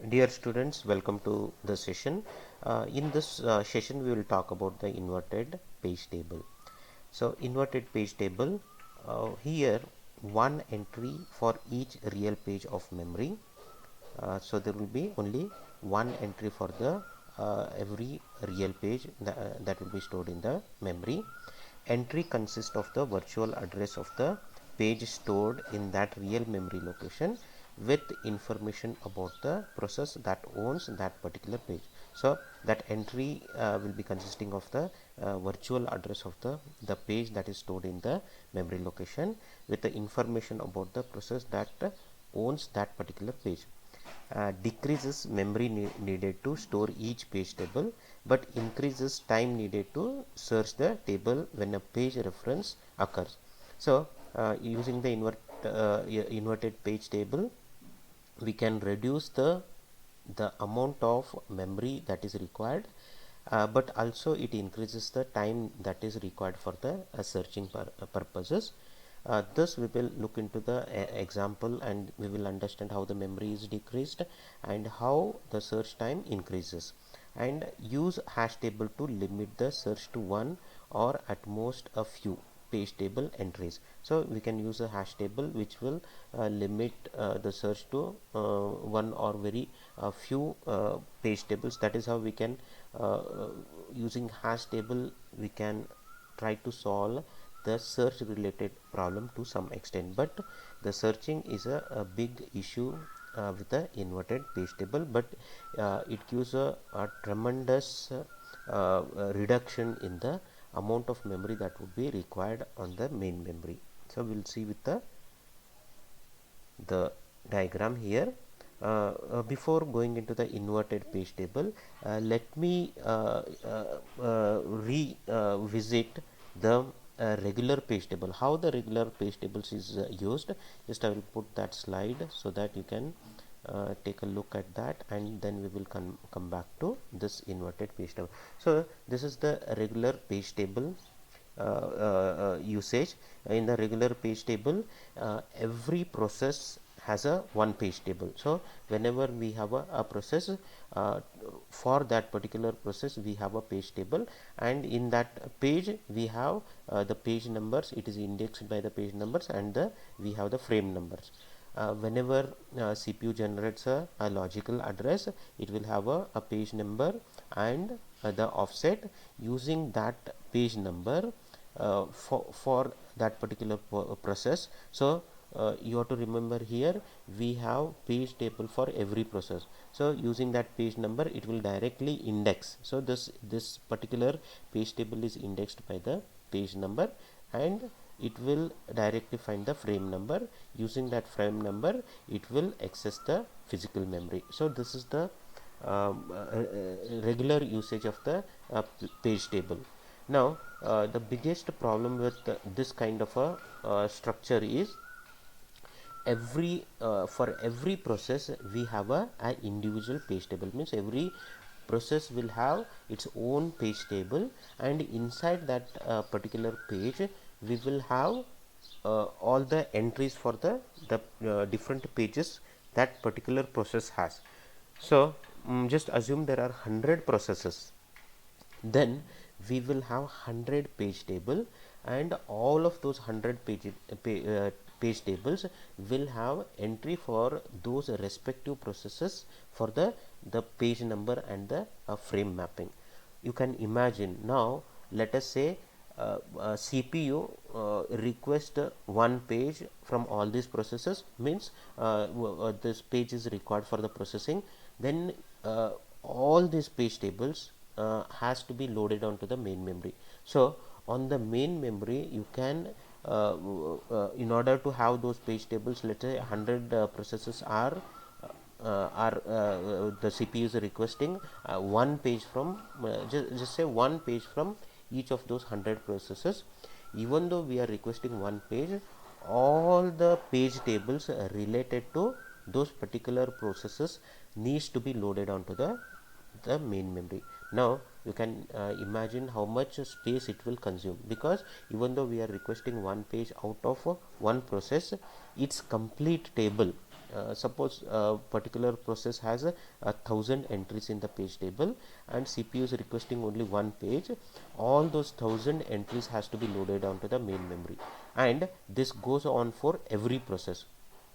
Dear students, welcome to the session. In this session, we will talk about the inverted page table. So, inverted page table, here one entry for each real page of memory. So, there will be only one entry for the every real page that will be stored in the memory. Entry consists of the virtual address of the page stored in that real memory location with information about the process that owns that particular page. So that entry will be consisting of the virtual address of the page that is stored in the memory location with the information about the process that owns that particular page. Decreases memory needed to store each page table, but increases time needed to search the table when a page reference occurs. So using the inverted page table, we can reduce the amount of memory that is required, but also it increases the time that is required for the searching purposes. Thus we will look into the example, and we will understand how the memory is decreased and how the search time increases, and use hash table to limit the search to one or at most a few page table entries. So we can use a hash table which will limit the search to one or very few page tables. That is how we can using hash table we can try to solve the search related problem to some extent, but the searching is a big issue with the inverted page table, but it gives a tremendous reduction in the amount of memory that would be required on the main memory. So we'll see with the diagram here. Before going into the inverted page table, let me revisit the regular page table. How the regular page tables is used. Just I will put that slide so that you can take a look at that, and then we will come back to this inverted page table. So this is the regular page table usage. In the regular page table, every process has a one page table. So whenever we have a process, for that particular process we have a page table, and in that page we have the page numbers. It is indexed by the page numbers, and we have the frame numbers. Whenever CPU generates a logical address, it will have a page number and the offset. Using that page number for that particular process. So you have to remember here we have page table for every process. So using that page number, it will directly index. So this particular page table is indexed by the page number, and it will directly find the frame number. Using that frame number, it will access the physical memory. So this is the regular usage of the page table. Now the biggest problem with this kind of a structure is for every process we have a individual page table. Means every process will have its own page table, and inside that particular page we will have all the entries for the different pages that particular process has. So just assume there are 100 processes, then we will have 100 page table, and all of those 100 page tables will have entry for those respective processes for the page number and the frame mapping. You can imagine. Now let us say CPU request one page from all these processes. Means this page is required for the processing. Then all these page tables has to be loaded onto the main memory. So on the main memory you can in order to have those page tables, let's say 100 processes are the CPU is requesting one page from just say one page from each of those 100 processes. Even though we are requesting one page, all the page tables related to those particular processes needs to be loaded onto the main memory. Now you can imagine how much space it will consume, because even though we are requesting one page out of one process, its complete table suppose a particular process has a thousand entries in the page table and CPU is requesting only one page. All those thousand entries has to be loaded onto the main memory, and this goes on for every process.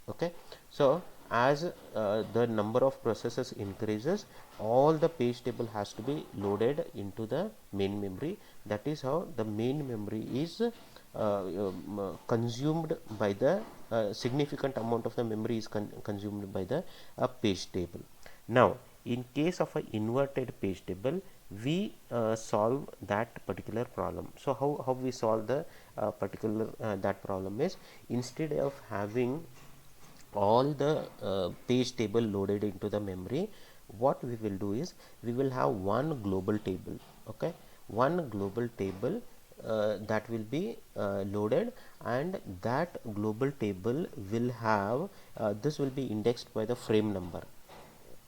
Okay, so as the number of processes increases, all the page table has to be loaded into the main memory. That is how the main memory is consumed by the significant amount of the memory is consumed by the page table. Now in case of an inverted page table, we solve that particular problem. So how we solve the particular that problem is, instead of having all the page table loaded into the memory, what we will do is we will have one global table. Okay, one global table that will be loaded, and that global table will have this will be indexed by the frame number.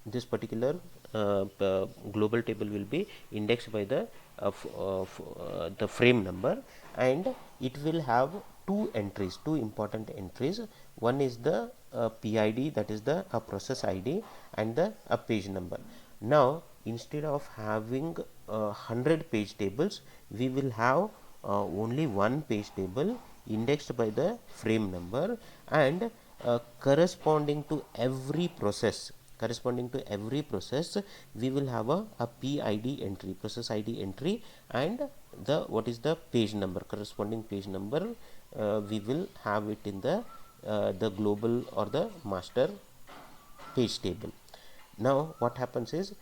This particular global table will be indexed by the frame number, and it will have two important entries. One is the PID, that is the process ID, and the page number. Now instead of having 100 page tables, we will have only one page table indexed by the frame number, and corresponding to every process, we will have a PID entry, process ID entry, and the what is the page number, corresponding page number, we will have it in the global or the master page table. Now what happens is,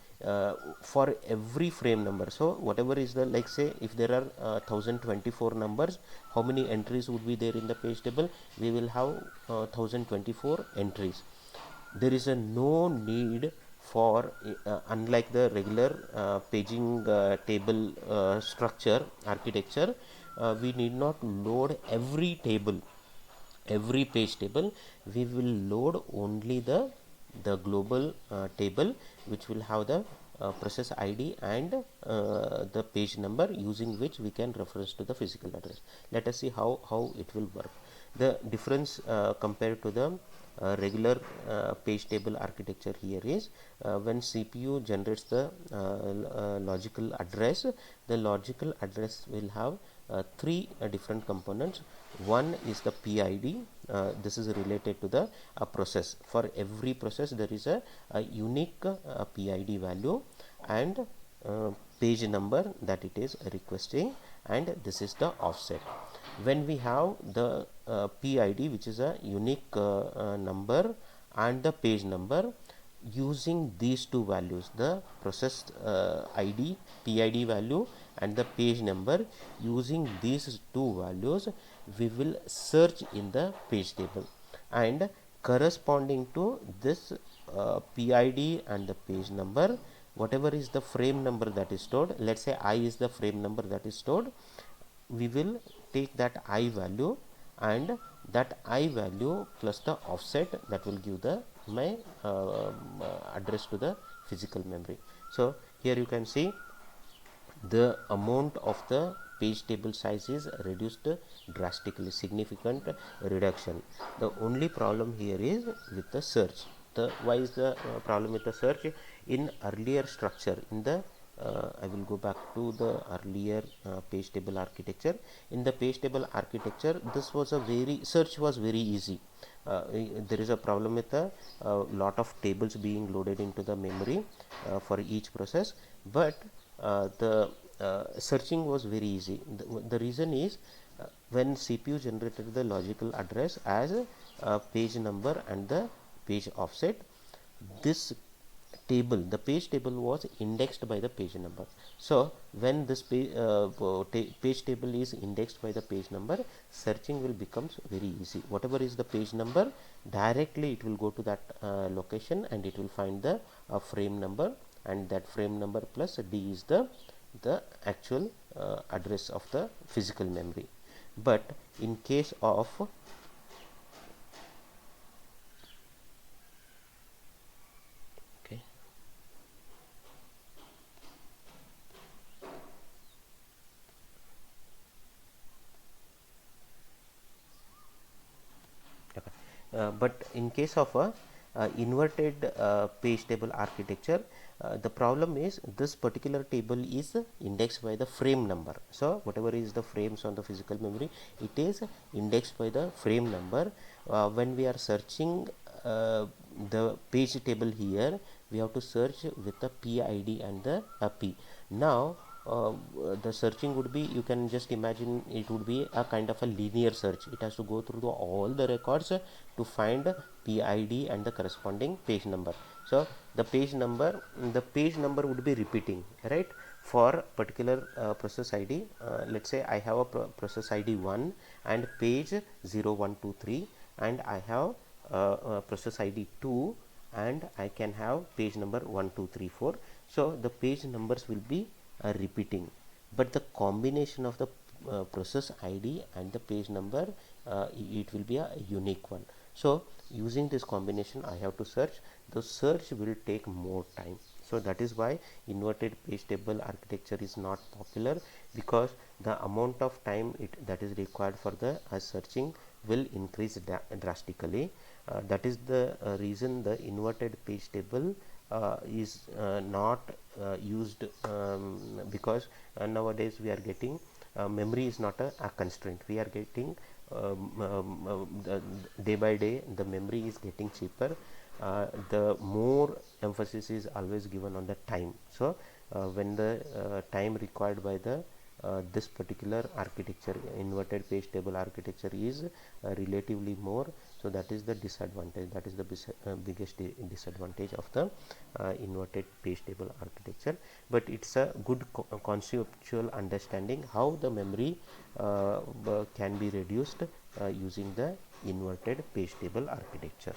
for every frame number, so whatever is the, like say if there are 1024 numbers, how many entries would be there in the page table? We will have 1024 entries. There is a no need for unlike the regular paging table structure architecture, we need not load every page table. We will load only the global table, which will have the process ID and the page number, using which we can reference to the physical address. Let us see how it will work. The difference compared to the regular page table architecture here is, when CPU generates the logical address, the logical address will have three different components. One is the PID, this is related to the process. For every process there is a unique PID value, and page number that it is requesting, and this is the offset. When we have the PID, which is a unique number, and the page number, using these two values, the process ID PID value and the page number, using these two values we will search in the page table, and corresponding to this PID and the page number, whatever is the frame number that is stored, let's say I is the frame number that is stored, we will take that I value, and that I value plus the offset, that will give the my address to the physical memory. So here you can see the amount of the page table size is reduced drastically, significant reduction. The only problem here is with the search. Why is the problem with the search? In earlier structure, in the I will go back to the earlier page table architecture. In the page table architecture, this was a search was very easy. There is a problem with a lot of tables being loaded into the memory for each process, but the searching was very easy. The reason is, when CPU generated the logical address as a page number and the page offset, this table, the page table, was indexed by the page number. So when this page table is indexed by the page number, searching will becomes very easy. Whatever is the page number, directly it will go to that location, and it will find the frame number, and that frame number plus D is the actual address of the physical memory. But in case of okay, but in case of a inverted page table architecture, the problem is this particular table is indexed by the frame number. So whatever is the frames on the physical memory, it is indexed by the frame number. When we are searching the page table here, we have to search with the PID and the P. Now the searching would be, you can just imagine, it would be a kind of a linear search. It has to go through all the records to find PID and the corresponding page number. So the page number would be repeating, right, for particular process ID. Let's say I have a process ID 1 and page 0123, and I have process ID 2 and I can have page number 1234. So the page numbers will be repeating, but the combination of the process ID and the page number, it will be a unique one. So using this combination I have to search. The search will take more time. So that is why inverted page table architecture is not popular, because the amount of time that is required for the searching will increase drastically. That is the reason the inverted page table is not used, because nowadays we are getting memory is not a constraint. We are getting day by day the memory is getting cheaper. The more emphasis is always given on the time. So when the time required by the this particular architecture, inverted page table architecture, is relatively more, so that is the disadvantage. That is the biggest disadvantage of the inverted page table architecture. But it's a good conceptual understanding how the memory can be reduced using the inverted page table architecture.